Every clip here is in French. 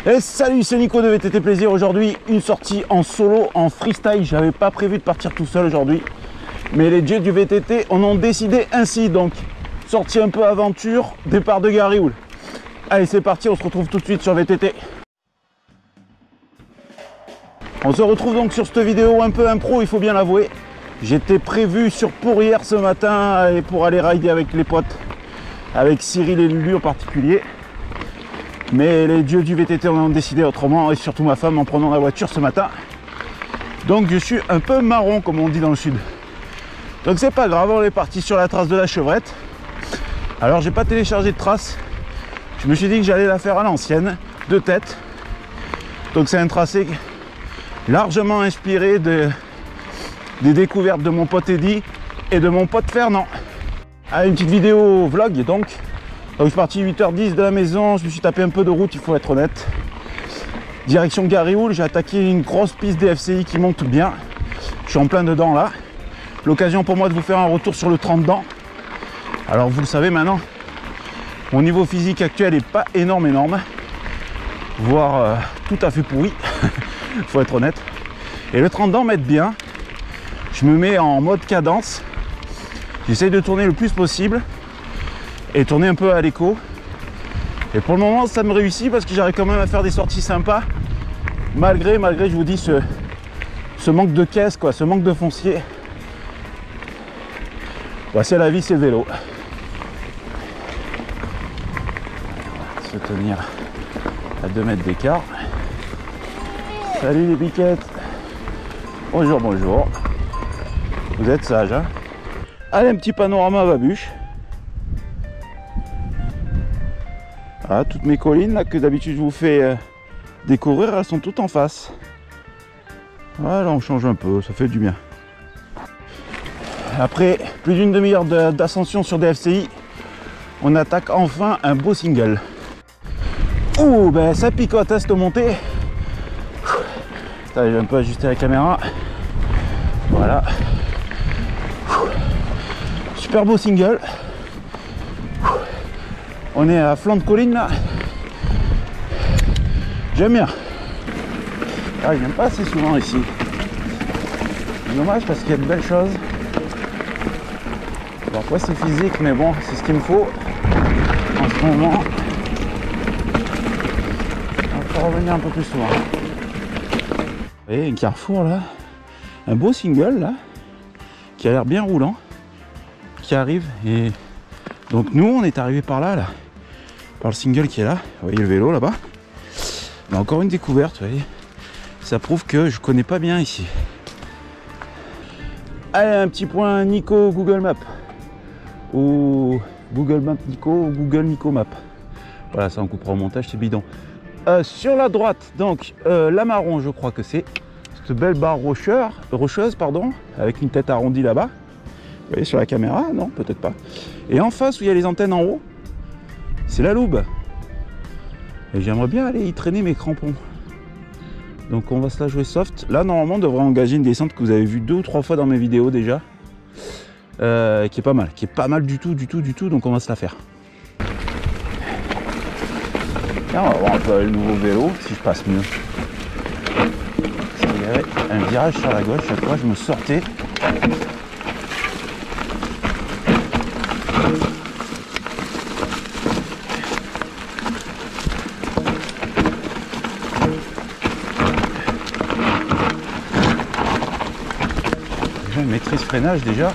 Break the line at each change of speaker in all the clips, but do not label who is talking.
Et salut, c'est Nico de VTT Plaisir. Aujourd'hui, une sortie en solo, en freestyle. J'avais pas prévu de partir tout seul aujourd'hui, mais les dieux du VTT en ont décidé ainsi. Donc, sortie un peu aventure, départ de Garrioul. Allez, c'est parti, on se retrouve tout de suite sur VTT. On se retrouve donc sur cette vidéo un peu impro, il faut bien l'avouer. J'étais prévu sur Pourrières ce matin pour aller rider avec les potes, avec Cyril et Lulu en particulier. Mais les dieux du VTT ont décidé autrement, et surtout ma femme en prenant la voiture ce matin. Donc je suis un peu marron comme on dit dans le sud. Donc c'est pas grave, on est parti sur la trace de la Chevrette. Alors j'ai pas téléchargé de trace. Je me suis dit que j'allais la faire à l'ancienne, de tête. Donc c'est un tracé largement inspiré des découvertes de mon pote Eddy et de mon pote Fernand. Allez, une petite vidéo vlog donc. Donc je suis parti 8h10 de la maison, je me suis tapé un peu de route, il faut être honnête. Direction Garrioul, j'ai attaqué une grosse piste DFCI qui monte bien. Je suis en plein dedans là. L'occasion pour moi de vous faire un retour sur le 30 dents. Alors vous le savez maintenant, mon niveau physique actuel n'est pas énorme, voire tout à fait pourri, il faut être honnête. Et le 30 dents m'aide bien. Je me mets en mode cadence. J'essaye de tourner le plus possible et tourner un peu à l'écho. Et pour le moment ça me réussit parce que j'arrive quand même à faire des sorties sympas malgré je vous dis ce manque de caisse quoi, ce manque de foncier. Bah, c'est la vie, c'est le vélo. Se tenir à 2 mètres d'écart. Salut les piquettes. Bonjour, bonjour. Vous êtes sages hein. Allez, un petit panorama à Babuche. Ah, toutes mes collines là, que d'habitude je vous fais découvrir, elles sont toutes en face. Voilà, on change un peu, ça fait du bien. Après plus d'une demi-heure d'ascension sur DFCI, on attaque enfin un beau single. Ouh, ben ça picote à cette montée. Attends, je vais un peu ajuster la caméra. Voilà. Super beau single. On est à flanc de colline là. J'aime bien. Ah, je viens pas assez souvent ici. C'est dommage parce qu'il y a de belles choses. Parfois c'est physique, mais bon, c'est ce qu'il me faut en ce moment. On va revenir un peu plus souvent. Vous voyez, un carrefour là. Un beau single là. Qui a l'air bien roulant. Qui arrive et... Donc nous on est arrivé par là. Par le single qui est là, vous voyez le vélo là-bas. Mais encore une découverte, vous voyez. Ça prouve que je connais pas bien ici. Allez, un petit point Nico Google Maps. Ou Google Maps Nico ou Google Nico Map. Voilà, ça on coupera au montage, c'est bidon. Sur la droite, donc la marron, je crois que c'est cette belle barre rocheuse, pardon, avec une tête arrondie là-bas. Vous voyez sur la caméra? Non, peut-être pas. Et en face où il y a les antennes en haut, c'est la Loube. Et j'aimerais bien aller y traîner mes crampons. Donc on va se la jouer soft. Là normalement on devrait engager une descente que vous avez vu 2 ou 3 fois dans mes vidéos déjà. Qui est pas mal du tout. Donc on va se la faire. Tiens, on va voir un peu le nouveau vélo si je passe mieux. Il y avait un virage sur la gauche, chaque fois je me sortais. Maîtrise freinage déjà.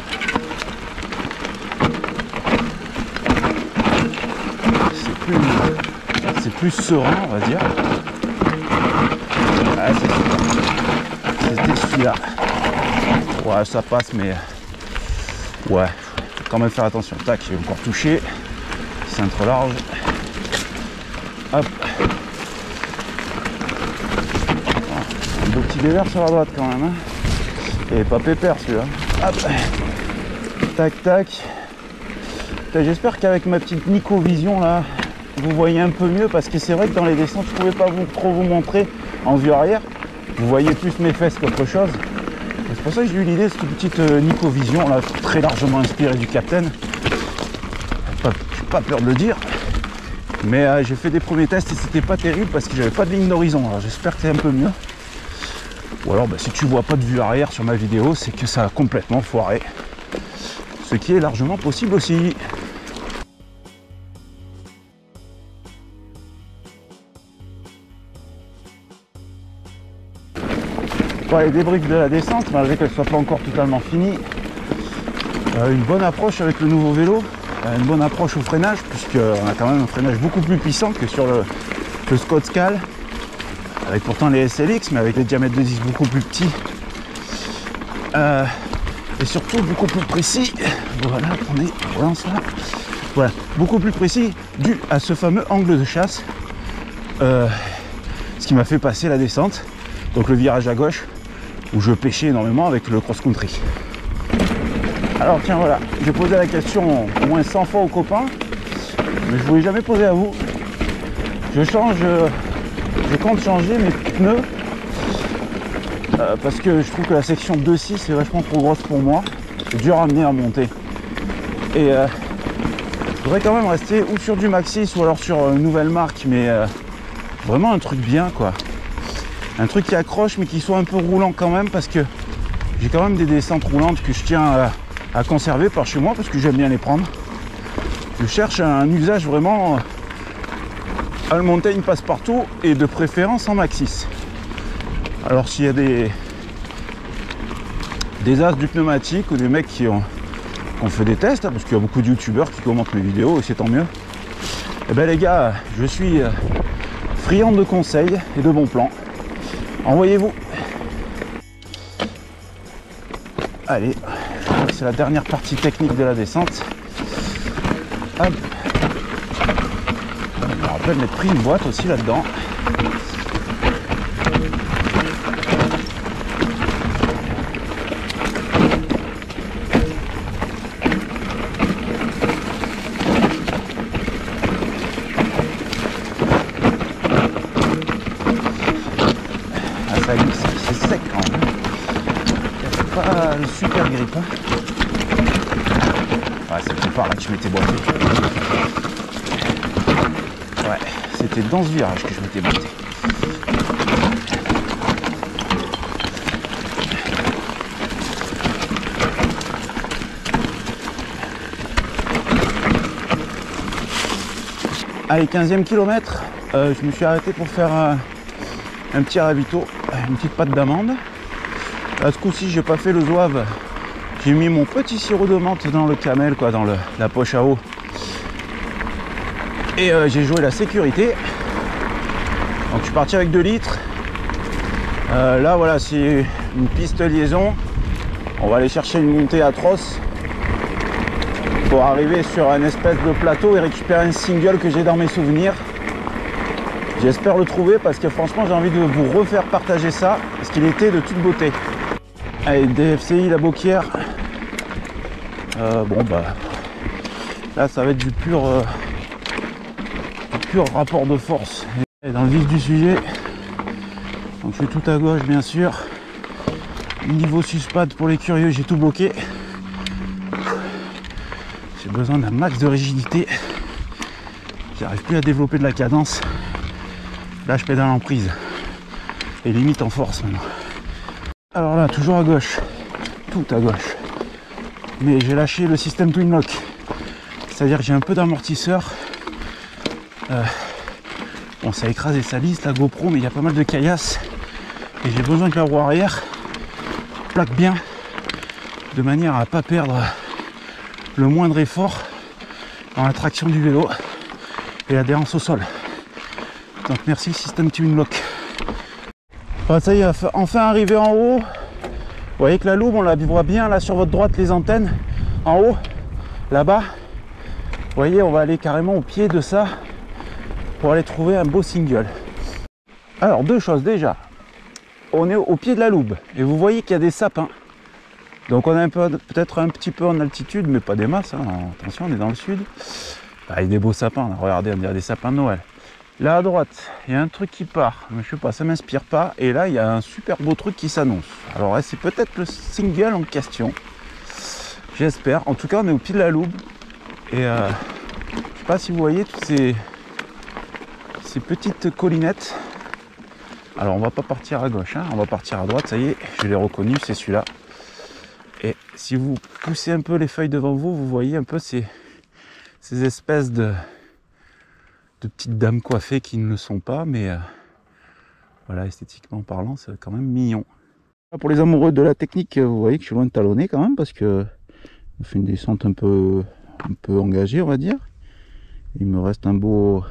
C'est plus serein on va dire. Ah, c'était celui-là. Ouais, ça passe mais ouais, faut quand même faire attention. Tac, j'ai encore touché. Cintre large. Hop. Un beau petit délire sur la droite quand même hein. Et pas pépère celui-là. Hop. Tac tac. J'espère qu'avec ma petite Nico Vision là, vous voyez un peu mieux parce que c'est vrai que dans les descentes je pouvais pas trop vous montrer en vue arrière. Vous voyez plus mes fesses qu'autre chose. C'est pour ça que j'ai eu l'idée de cette petite Nico Vision là, très largement inspirée du Captain. J'ai pas peur de le dire. Mais j'ai fait des premiers tests et c'était pas terrible parce que j'avais pas de ligne d'horizon. Alors j'espère que c'est un peu mieux. Ou alors si tu vois pas de vue arrière sur ma vidéo, c'est que ça a complètement foiré. Ce qui est largement possible aussi. Bon, les débriefs de la descente, malgré qu'elle soit pas encore totalement finie. Une bonne approche avec le nouveau vélo, une bonne approche au freinage, puisqu'on a quand même un freinage beaucoup plus puissant que sur le Scott Scale, avec pourtant les SLX, mais avec des diamètres de disque beaucoup plus petits. Et surtout beaucoup plus précis. Voilà, attendez, relance là. Voilà, beaucoup plus précis dû à ce fameux angle de chasse. Ce qui m'a fait passer la descente. Donc le virage à gauche, où je pêchais énormément avec le cross-country. Alors tiens, voilà, j'ai posé la question au moins 100 fois aux copains, mais je ne vous l'ai jamais posé à vous. Je compte changer mes pneus parce que je trouve que la section 2.6 est vachement trop grosse pour moi. C'est dur à amener à monter. Et je voudrais quand même rester ou sur du Maxxis ou alors sur une nouvelle marque, mais vraiment un truc bien quoi. Un truc qui accroche mais qui soit un peu roulant quand même, parce que j'ai quand même des descentes roulantes que je tiens à conserver par chez moi parce que j'aime bien les prendre. Je cherche un usage vraiment à le montagne passe-partout et de préférence en Maxxis. Alors s'il y a des as du pneumatique ou des mecs qui ont fait des tests, parce qu'il y a beaucoup de youtubeurs qui commentent mes vidéos et c'est tant mieux, et ben les gars, je suis friand de conseils et de bons plans. Envoyez-vous. Allez, je crois que c'est la dernière partie technique de la descente. Hop. Je me rappelle m'être pris une boîte aussi là-dedans. Ah, ça glisse, c'est sec quand même. Pas le super grip. Hein. Ouais, c'est plus par là que je m'étais boité. Ouais, c'était dans ce virage que je m'étais boité. Allez, 15e kilomètre, je me suis arrêté pour faire un petit ravito, une petite pâte d'amande. Ce coup-ci, j'ai pas fait le zouave. J'ai mis mon petit sirop de menthe dans le camel, quoi, dans la poche à eau. Et j'ai joué la sécurité. Donc je suis parti avec 2 litres. Là, voilà, c'est une piste liaison. On va aller chercher une montée atroce pour arriver sur un espèce de plateau et récupérer un single que j'ai dans mes souvenirs. J'espère le trouver parce que franchement, j'ai envie de vous refaire partager ça parce qu'il était de toute beauté. Allez, DFCI la Beauquière. Bon bah là ça va être du pur rapport de force. Et dans le vif du sujet, donc je suis tout à gauche bien sûr. Niveau suspad pour les curieux, j'ai tout bloqué. J'ai besoin d'un max de rigidité. J'arrive plus à développer de la cadence. Là je pédale en prise et limite en force maintenant. Alors là, toujours à gauche, tout à gauche. Mais j'ai lâché le système Twin Lock. C'est-à-dire que j'ai un peu d'amortisseur. Bon, ça a écrasé sa lisse, la GoPro, mais il y a pas mal de caillasses. Et j'ai besoin que la roue arrière plaque bien, de manière à ne pas perdre le moindre effort dans la traction du vélo et l'adhérence au sol. Donc merci système Twin Lock. Ça y est, enfin arrivé en haut. Vous voyez que la loupe, on la voit bien là sur votre droite, les antennes en haut, là-bas. Vous voyez, on va aller carrément au pied de ça pour aller trouver un beau single. Alors, 2 choses déjà. On est au pied de la loupe et vous voyez qu'il y a des sapins. Donc on est peut-être un petit peu en altitude, mais pas des masses. Hein. Attention, on est dans le sud. Ah, il y a des beaux sapins là. Regardez, on dirait des sapins de Noël. Là à droite, il y a un truc qui part, mais je sais pas, ça m'inspire pas. Et là, il y a un super beau truc qui s'annonce. Alors c'est peut-être le single en question. J'espère. En tout cas, on est au pied de la loupe. Et je sais pas si vous voyez tous ces petites collinettes. Alors on va pas partir à gauche, hein, on va partir à droite, ça y est, je l'ai reconnu, c'est celui-là. Et si vous poussez un peu les feuilles devant vous, vous voyez un peu ces espèces de petites dames coiffées qui ne le sont pas, mais voilà, esthétiquement parlant, c'est quand même mignon. Pour les amoureux de la technique, vous voyez que je suis loin de talonner quand même, parce que on fait une descente un peu engagée, on va dire. Il me reste un beau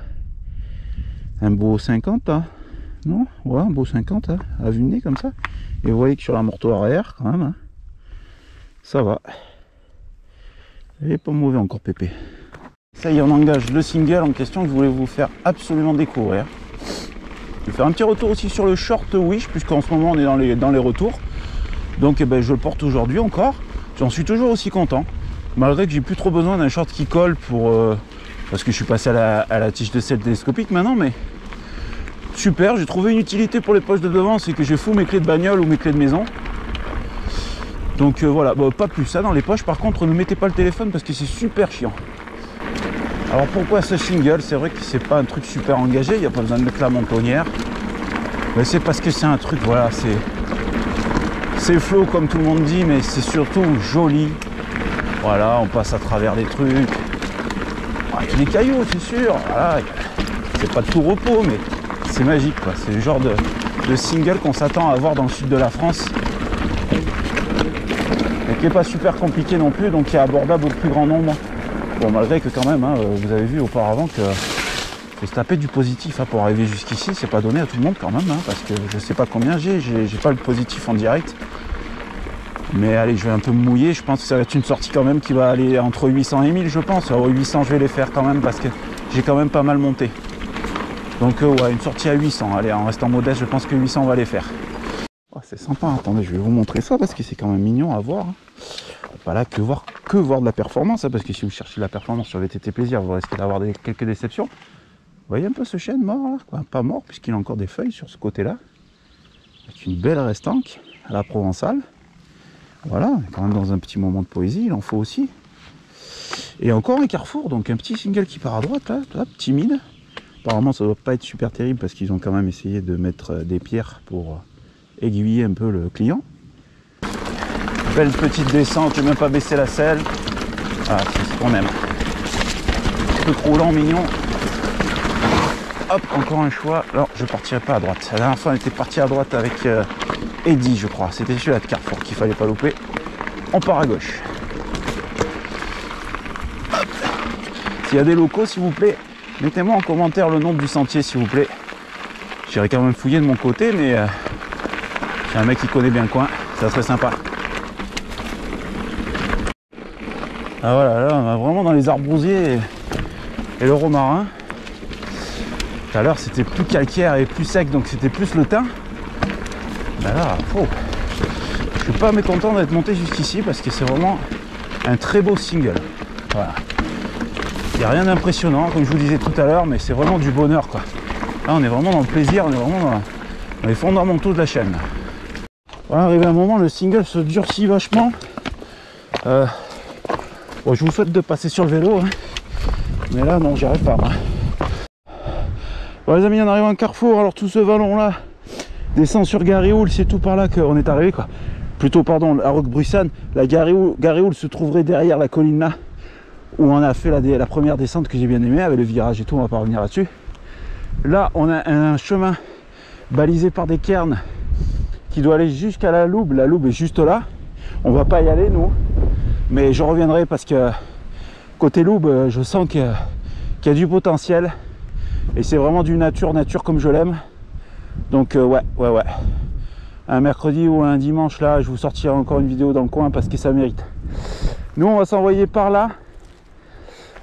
50 là. Non, ouais, un beau 50 hein, à vue de nez comme ça. Et vous voyez que sur la morteau arrière, quand même, hein, ça va. Il est pas mauvais encore, Pépé. Ça y est, on engage le single en question que je voulais vous faire absolument découvrir. Je vais faire un petit retour aussi sur le short Wish, puisqu'en ce moment on est dans les retours. Donc eh ben, je le porte aujourd'hui encore. J'en suis toujours aussi content. Malgré que j'ai plus trop besoin d'un short qui colle pour parce que je suis passé à la tige de sel télescopique maintenant, mais super, j'ai trouvé une utilité pour les poches de devant, c'est que je fous mes clés de bagnole ou mes clés de maison. Donc voilà, bon, pas plus ça dans les poches. Par contre, ne mettez pas le téléphone parce que c'est super chiant. Alors pourquoi ce single? C'est vrai que c'est pas un truc super engagé, il n'y a pas besoin de mettre la montonnière. Mais c'est parce que c'est un truc, voilà, c'est flow comme tout le monde dit, mais c'est surtout joli. Voilà, on passe à travers des trucs. Avec des cailloux, c'est sûr. Voilà, c'est pas de tout repos, mais c'est magique, quoi. C'est le genre de single qu'on s'attend à voir dans le sud de la France. Et qui n'est pas super compliqué non plus, donc qui est abordable au plus grand nombre. Bon, malgré que quand même, hein, vous avez vu auparavant que faut se taper du positif hein, pour arriver jusqu'ici, c'est pas donné à tout le monde quand même, hein, parce que je sais pas combien j'ai pas le positif en direct. Mais allez, je vais un peu me mouiller, je pense que ça va être une sortie quand même qui va aller entre 800 et 1000 je pense. Alors 800 je vais les faire quand même parce que j'ai quand même pas mal monté. Donc ouais, une sortie à 800, allez, en restant modeste, je pense que 800 on va les faire. Oh, c'est sympa, attendez, je vais vous montrer ça parce que c'est quand même mignon à voir. Hein. Pas là que voir de la performance, hein, parce que si vous cherchez de la performance sur VTT Plaisir, vous risquez d'avoir quelques déceptions. Vous voyez un peu ce chêne mort là, quoi. Pas mort puisqu'il a encore des feuilles sur ce côté-là. Avec une belle restanque à la provençale. Voilà, on est quand même dans un petit moment de poésie, il en faut aussi. Et encore un carrefour, donc un petit single qui part à droite là, timide. Apparemment ça doit pas être super terrible parce qu'ils ont quand même essayé de mettre des pierres pour aiguiller un peu le client. Belle petite descente, j'ai même pas baissé la selle. Ah, c'est ce qu'on aime. Truc roulant, mignon. Hop, encore un choix. Alors, je partirai pas à droite. La dernière fois, on était parti à droite avec Eddy, je crois. C'était celui-là de Carrefour qu'il fallait pas louper. On part à gauche. S'il y a des locaux, s'il vous plaît, mettez-moi en commentaire le nom du sentier, s'il vous plaît. J'irai quand même fouiller de mon côté, mais j'ai un mec qui connaît bien le coin. Ça serait sympa. Ah voilà, là on est vraiment dans les arbousiers et le romarin. Tout à l'heure c'était plus calcaire et plus sec, donc c'était plus le thym. Là, oh, je suis pas mécontent d'être monté jusqu'ici parce que c'est vraiment un très beau single. Voilà. Il n'y a rien d'impressionnant comme je vous disais tout à l'heure, mais c'est vraiment du bonheur quoi. Là on est vraiment dans le plaisir, on est vraiment dans les fondamentaux de la chaîne. Voilà, arrivé à un moment, le single se durcit vachement. Bon, je vous souhaite de passer sur le vélo, hein. Mais là non, j'y arrive pas. Moi. Bon les amis, on arrive à un carrefour, alors tout ce vallon là descend sur Garrioul, c'est tout par là qu'on est arrivé quoi. Plutôt pardon, à Roquebrussan, la Garrioul se trouverait derrière la colline là, où on a fait la première descente que j'ai bien aimé, avec le virage et tout, on va pas revenir là-dessus. Là on a un chemin balisé par des cairns qui doit aller jusqu'à la Loube est juste là, on va pas y aller nous. Mais je reviendrai parce que côté Loube, je sens qu'il y a du potentiel. Et c'est vraiment du nature comme je l'aime. Donc ouais. Un mercredi ou un dimanche, là, je vous sortirai encore une vidéo dans le coin parce que ça mérite. Nous, on va s'envoyer par là.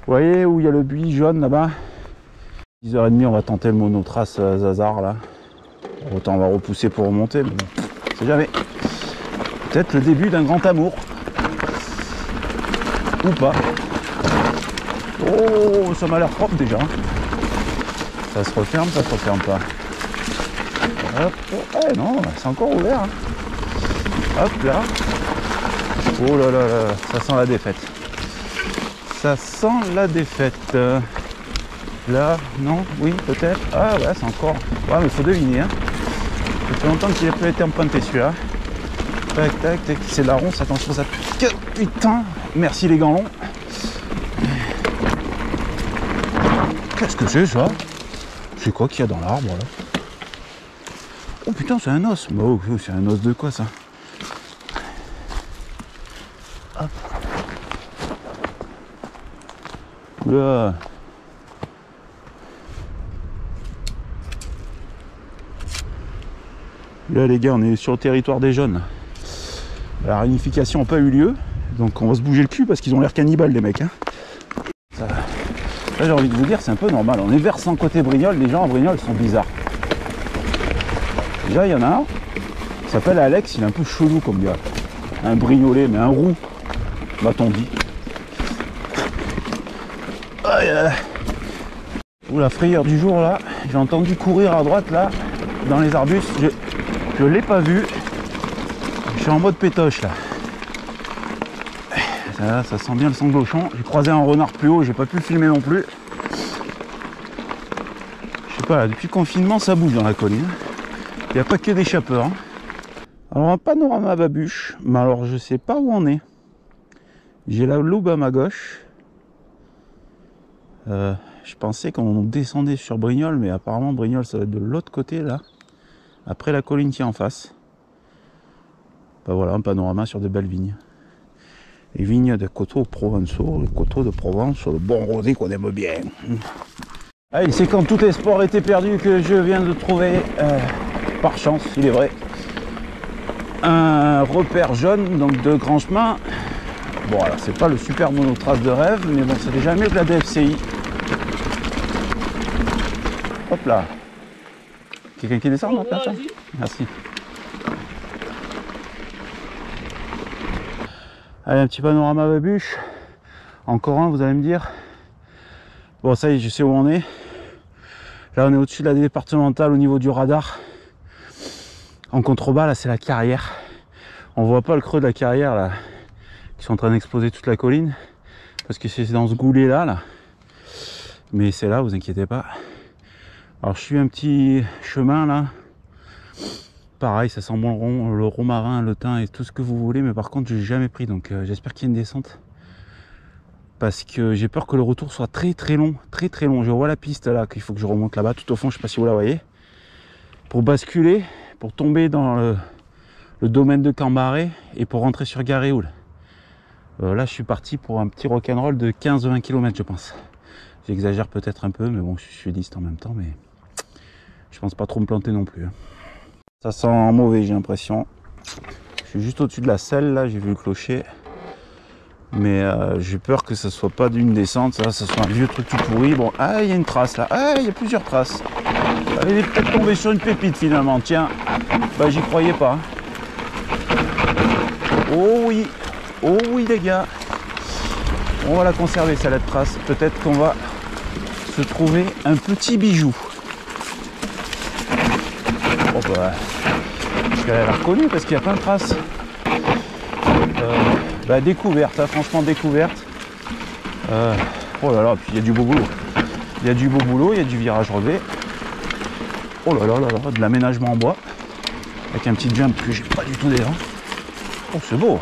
Vous voyez où il y a le buis jaune là-bas. 10h30, on va tenter le monotrace Zazar là. Autant on va repousser pour remonter, mais bon, c'est jamais. Peut-être le début d'un grand amour. Ou pas. Oh, ça m'a l'air propre déjà. Ça se referme pas. Hop, oh, ouais, non, c'est encore ouvert. Hein. Hop là. Oh là là là, ça sent la défaite. Ça sent la défaite. Là, non, oui, peut-être. Ah ouais, c'est encore... Ouais, mais il faut deviner, hein. Ça fait longtemps qu'il a pas été emprunté celui-là. Tac, tac, tac. C'est de la ronce, attention, ça pique. Putain, merci les gants longs. Qu'est-ce que c'est ça? C'est quoi qu'il y a dans l'arbre là? Oh putain, c'est un os. Oh, c'est un os de quoi ça? Hop. Oula. Là les gars, on est sur le territoire des jeunes. La réunification n'a pas eu lieu, donc on va se bouger le cul parce qu'ils ont l'air cannibales les mecs, hein. Ça... Là j'ai envie de vous dire, c'est un peu normal. On est versant côté Brignoles, les gens à Brignoles sont bizarres. Déjà il y en a un, il s'appelle Alex, il est un peu chelou comme gars. Un brignolé, mais un roux, m'a-t-on dit. Ouh, la frayeur du jour là, j'ai entendu courir à droite là, dans les arbustes, je l'ai pas vu. Je suis en mode pétoche là. Ça sent bien le sanglochon. J'ai croisé un renard plus haut, j'ai pas pu le filmer non plus. Je sais pas, là, depuis le confinement ça bouge dans la colline. Il n'y a pas que des chappeurs, hein. Alors un panorama babuche, mais alors je sais pas où on est. J'ai la loupe à ma gauche. Je pensais qu'on descendait sur Brignoles, mais apparemment Brignoles ça va être de l'autre côté là. Après la colline qui est en face. Ben voilà, un panorama sur de belles vignes. Les vignes de coteaux provençaux, les coteaux de Provence, le bon rosé qu'on aime bien. Allez, c'est quand tout espoir était perdu que je viens de trouver, par chance, il est vrai, un repère jaune, donc de grand chemin. Bon, alors c'est pas le super monotrace de rêve, mais bon, c'est déjà mieux que la DFCI. Hop là. Quelqu'un qui descend, là, ça? Merci. Allez, un petit panorama babuche. Encore un, vous allez me dire. Bon, ça y est, je sais où on est. Là, on est au-dessus de la départementale au niveau du radar. En contrebas, là, c'est la carrière. On voit pas le creux de la carrière, là, qui sont en train d'exploser toute la colline. Parce que c'est dans ce goulet-là, là. Mais c'est là, vous inquiétez pas. Alors, je suis un petit chemin, là. Pareil, ça sent bon le romarin, le thym et tout ce que vous voulez, mais par contre, j'ai jamais pris, donc j'espère qu'il y a une descente. Parce que j'ai peur que le retour soit très long, très long. Je vois la piste là, qu'il faut que je remonte là-bas, tout au fond, je sais pas si vous la voyez. Pour basculer, pour tomber dans le domaine de Cambaré et pour rentrer sur Garéoul. Là, je suis parti pour un petit rock'n'roll de 15-20 km, je pense. J'exagère peut-être un peu, mais bon, je suis sudiste en même temps, mais je pense pas trop me planter non plus. Ça sent mauvais, j'ai l'impression. Je suis juste au-dessus de la selle, là, j'ai vu le clocher. Mais j'ai peur que ça soit pas d'une descente, ça soit un vieux truc tout pourri. Bon, ah, il y a une trace là. Ah, il y a plusieurs traces. Elle est peut-être tombée sur une pépite finalement. Tiens, bah j'y croyais pas. Oh oui les gars. On va la conserver, celle-là de trace. Peut-être qu'on va se trouver un petit bijou. Oh bah, elle a reconnu parce qu'il y a plein de traces. Bah, découverte, hein, franchement découverte. Oh là là, puis il y a du beau boulot. Il y a du beau boulot, il y a du virage relevé. Oh là là là là, de l'aménagement en bois. Avec un petit jump que j'ai pas du tout des dents. Oh, c'est beau.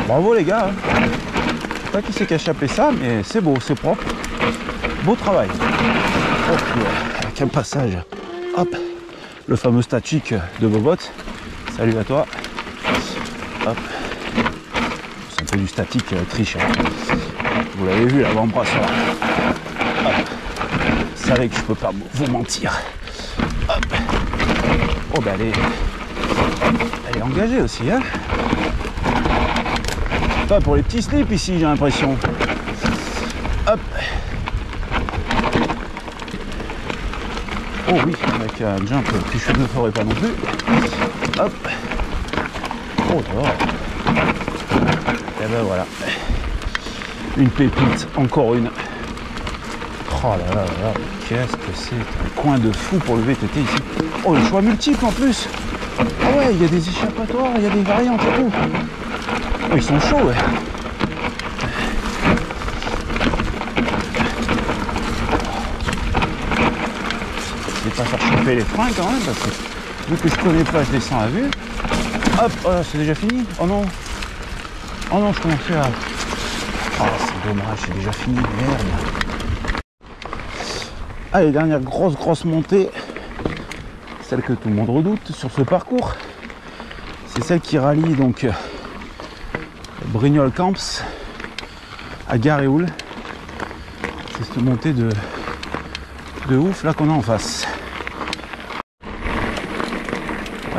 Bravo les gars. Je sais pas qui c'est qui a chapé ça, mais c'est beau, c'est propre. Beau travail. Oh, puis, avec un passage. Hop. Le fameux statique de Bobot. Salut à toi. Hop. C'est un peu du statique triche. Hein. Vous l'avez vu l'avant-bras-soir. Vous savez que je peux pas vous mentir. Hop. Oh bah elle est engagée aussi. Hein. Pas pour les petits slips ici, j'ai l'impression. Hop. Oh oui, avec un jump, petit cheveu ne ferait pas non plus. Hop. Oh là. Et ben voilà. Une pépite, encore une. Oh là là là, qu'est-ce que c'est un coin de fou pour le VTT ici. Oh, le choix multiple en plus. Ah ouais, il y a des échappatoires, il y a des variantes et tout. Oh, ils sont chauds, ouais. vais pas faire chauffer les freins quand même, parce que vu que je connais pas, je descends à vue. Hop, oh là, c'est déjà fini. Oh non. Oh non, je commençais à... Oh, c'est dommage, c'est déjà fini, merde. Allez, dernière grosse montée, celle que tout le monde redoute sur ce parcours. C'est celle qui rallie donc Brignoles Camps à Garéoul. C'est cette montée de ouf là qu'on a en face.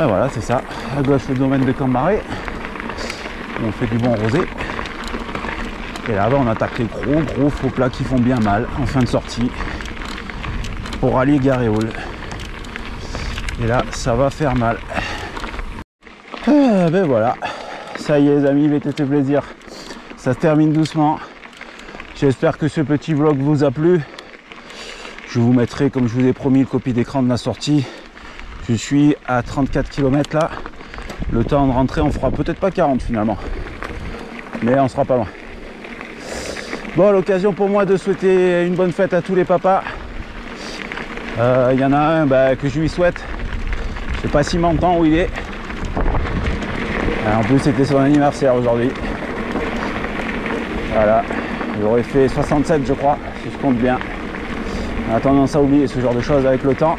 Et voilà, c'est ça. À gauche, le domaine de Camp-Marais. On fait du bon rosé. Et là-bas, on attaque les gros faux plats qui font bien mal en fin de sortie pour rallier Garéoul. Et là, ça va faire mal. Ben voilà. Ça y est, les amis, VTT Plaisir. Ça se termine doucement. J'espère que ce petit vlog vous a plu. Je vous mettrai, comme je vous ai promis, une copie d'écran de la sortie. Je suis à 34 km là. Le temps de rentrer, on fera peut-être pas 40 finalement. Mais on sera pas loin. Bon, l'occasion pour moi de souhaiter une bonne fête à tous les papas. Il y en a un que je lui souhaite. Je sais pas s'il m'entend où il est. En plus, c'était son anniversaire aujourd'hui. Voilà. Il aurait fait 67, je crois, si je compte bien. On a tendance à oublier ce genre de choses avec le temps.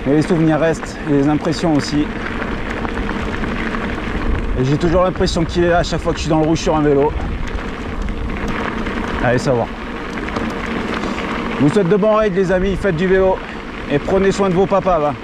Mais les souvenirs restent, et les impressions aussi. Et j'ai toujours l'impression qu'il est là à chaque fois que je suis dans le rouge sur un vélo. Allez savoir. Je vous souhaite de bons raids les amis, faites du vélo. Et prenez soin de vos papas. Va.